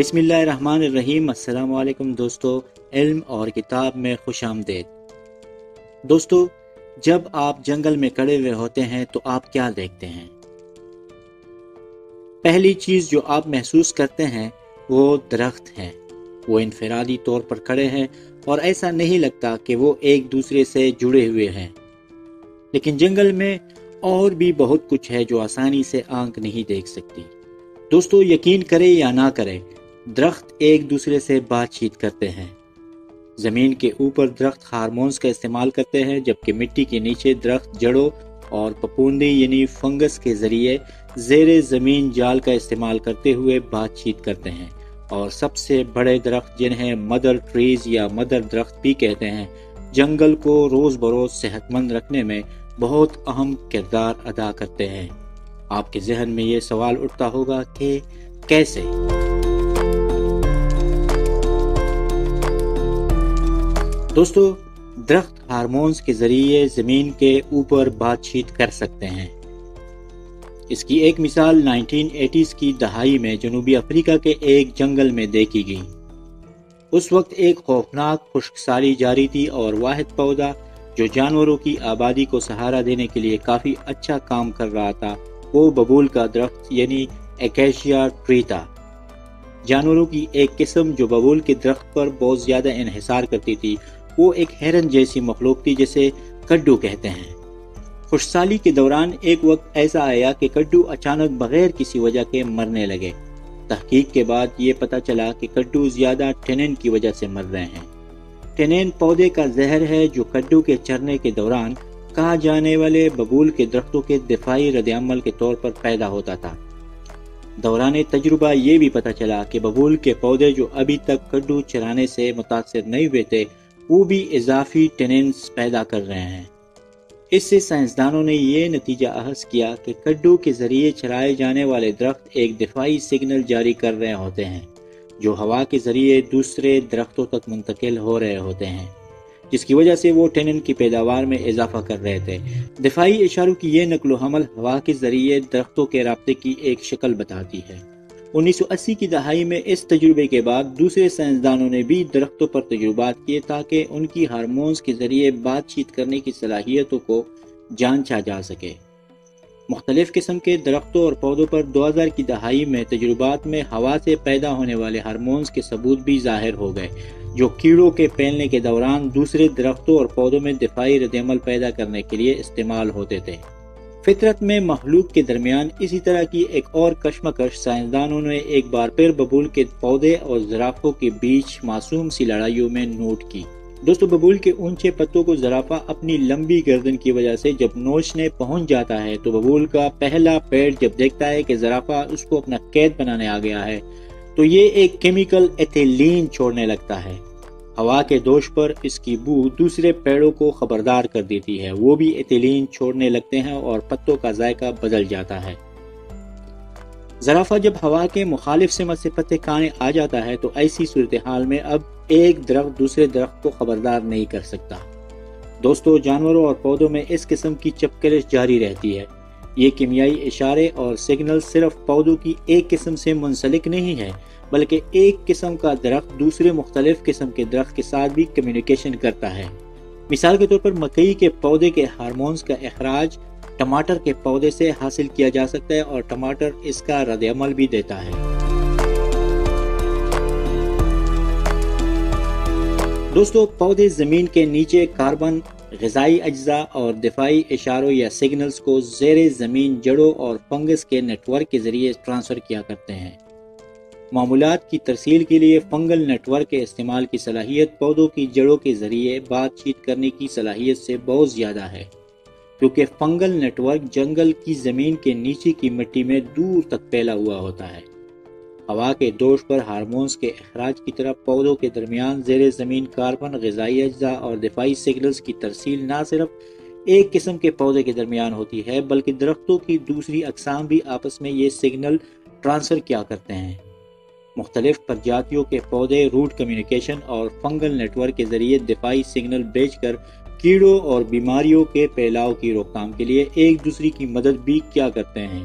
بسم اللہ الرحمن الرحیم۔ السلام علیکم دوستو، علم اور کتاب میں خوش آمدید۔ دوستو، جب آپ جنگل میں کھڑے ہوئے ہوتے ہیں تو آپ کیا دیکھتے ہیں؟ پہلی چیز جو آپ محسوس کرتے ہیں وہ درخت ہیں۔ وہ انفرادی طور پر کھڑے ہیں اور ایسا نہیں لگتا کہ وہ ایک دوسرے سے جڑے ہوئے ہیں، لیکن جنگل میں اور بھی بہت کچھ ہے جو آسانی سے آنکھ نہیں دیکھ سکتی۔ دوستو، یقین کرے یا نہ کرے، درخت ایک دوسرے سے بات چیت کرتے ہیں۔ زمین کے اوپر درخت ہارمونز کا استعمال کرتے ہیں، جبکہ مٹی کے نیچے درخت جڑوں اور پپوندی یعنی فنگس کے ذریعے زیر زمین جال کا استعمال کرتے ہوئے بات چیت کرتے ہیں۔ اور سب سے بڑے درخت، جنہیں مدر ٹریز یا مدر درخت بھی کہتے ہیں، جنگل کو روز بروز صحت مند رکھنے میں بہت اہم کردار ادا کرتے ہیں۔ آپ کے ذہن میں یہ سوال اٹھتا ہوگا کہ کیسے؟ دوستو، درخت ہارمونز کے ذریعے زمین کے اوپر بات چیت کر سکتے ہیں۔ اس کی ایک مثال 1980s کی دہائی میں جنوبی افریقہ کے ایک جنگل میں دیکھی گئی۔ اس وقت ایک خوفناک خشکسالی جاری تھی اور واحد پودا جو جانوروں کی آبادی کو سہارا دینے کے لیے کافی اچھا کام کر رہا تھا وہ ببول کا درخت یعنی اکیشیا ٹری تھا۔ جانوروں کی ایک قسم جو ببول کے درخت پر بہت زیادہ انحصار کرتی تھی، وہ ایک ہرن جیسی مخلوق تھی جسے کڈو کہتے ہیں۔ خشکسالی کے دوران ایک وقت ایسا آیا کہ کڈو اچانک بغیر کسی وجہ کے مرنے لگے۔ تحقیق کے بعد یہ پتہ چلا کہ کڈو زیادہ ٹینن کی وجہ سے مر رہے ہیں۔ ٹینن پودے کا زہر ہے جو کڈو کے چرنے کے دوران کہا جانے والے ببول کے درختوں کے دفاعی رد عمل کے طور پر پیدا ہوتا تھا۔ دوران تجربہ یہ بھی پتہ چلا کہ ببول کے پودے جو ابھی تک کڈو چرانے سے متاثر نہیں ہوئے تھے، وہ بھی اضافی ٹیننز پیدا کر رہے ہیں۔ اس سے سائنسدانوں نے یہ نتیجہ اخذ کیا کہ کڈو کے ذریعے چرائے جانے والے درخت ایک دفاعی سگنل جاری کر رہے ہوتے ہیں جو ہوا کے ذریعے دوسرے درختوں تک منتقل ہو رہے ہوتے ہیں، جس کی وجہ سے وہ ٹینن کی پیداوار میں اضافہ کر رہے تھے۔ دفاعی اشاروں کی یہ نقل و حمل ہوا کے ذریعے درختوں کے رابطے کی ایک شکل بتاتی ہے۔ 1980 کی دہائی میں اس تجربے کے بعد دوسرے سائنسدانوں نے بھی درختوں پر تجربات کیے تاکہ ان کی ہارمونز کے ذریعے بات چیت کرنے کی صلاحیتوں کو جانچا جا سکے۔ مختلف قسم کے درختوں اور پودوں پر 2000 کی دہائی میں تجربات میں ہوا سے پیدا ہونے والے ہارمونز کے ثبوت بھی ظاہر ہو گئے، جو کیڑوں کے پھیلنے کے دوران دوسرے درختوں اور پودوں میں دفاعی رد عمل پیدا کرنے کے لیے استعمال ہوتے تھے۔ فطرت میں مخلوق کے درمیان اسی طرح کی ایک اور کشمکش سائنسدانوں نے ایک بار پھر ببول کے پودے اور زرافوں کے بیچ معصوم سی لڑائیوں میں نوٹ کی۔ دوستو، ببول کے اونچے پتوں کو زرافہ اپنی لمبی گردن کی وجہ سے جب نوچنے پہنچ جاتا ہے تو ببول کا پہلا پیڑ جب دیکھتا ہے کہ زرافہ اس کو اپنا قید بنانے آ گیا ہے تو یہ ایک کیمیکل ایتھیلین چھوڑنے لگتا ہے۔ ہوا کے دوش پر اس کی بو دوسرے پیڑوں کو خبردار کر دیتی ہے، وہ بھی ایتھیلین چھوڑنے لگتے ہیں اور پتوں کا ذائقہ بدل جاتا ہے۔ زرافہ جب ہوا کے مخالف سمت سے پتے کھانے آ جاتا ہے تو ایسی صورتحال میں اب ایک درخت دوسرے درخت کو خبردار نہیں کر سکتا۔ دوستو، جانوروں اور پودوں میں اس قسم کی چپکلش جاری رہتی ہے۔ یہ کیمیائی اشارے اور سگنل صرف پودوں کی ایک قسم سے منسلک نہیں ہے، بلکہ ایک قسم کا درخت دوسرے مختلف قسم کے درخت کے ساتھ بھی کمیونیکیشن کرتا ہے۔ مثال کے طور پر مکئی کے پودے کے ہارمونز کا اخراج ٹماٹر کے پودے سے حاصل کیا جا سکتا ہے اور ٹماٹر اس کا رد عمل بھی دیتا ہے۔ دوستو، پودے زمین کے نیچے کاربن، غذائی اجزاء اور دفاعی اشاروں یا سگنلز کو زیر زمین جڑوں اور فنگس کے نیٹ ورک کے ذریعے ٹرانسفر کیا کرتے ہیں۔ معمولات کی ترسیل کے لیے فنگل نیٹ ورک کے استعمال کی صلاحیت پودوں کی جڑوں کے ذریعے بات چیت کرنے کی صلاحیت سے بہت زیادہ ہے، کیونکہ فنگل نیٹ ورک جنگل کی زمین کے نیچے کی مٹی میں دور تک پھیلا ہوا ہوتا ہے۔ ہوا کے دوش پر ہارمونز کے اخراج کی طرف پودوں کے درمیان زیر زمین کاربن، غذائی اجزاء اور دفاعی سگنلز کی ترسیل نہ صرف ایک قسم کے پودے کے درمیان ہوتی ہے بلکہ درختوں کی دوسری اقسام بھی آپس میں یہ سگنل ٹرانسفر کیا کرتے ہیں۔ مختلف پرجاتیوں کے پودے روٹ کمیونیکیشن اور فنگل نیٹ ورک کے ذریعے دفاعی سگنل بھیج کر کیڑوں اور بیماریوں کے پھیلاؤ کی روک تھام کے لیے ایک دوسرے کی مدد بھی کیا کرتے ہیں۔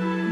Thank you.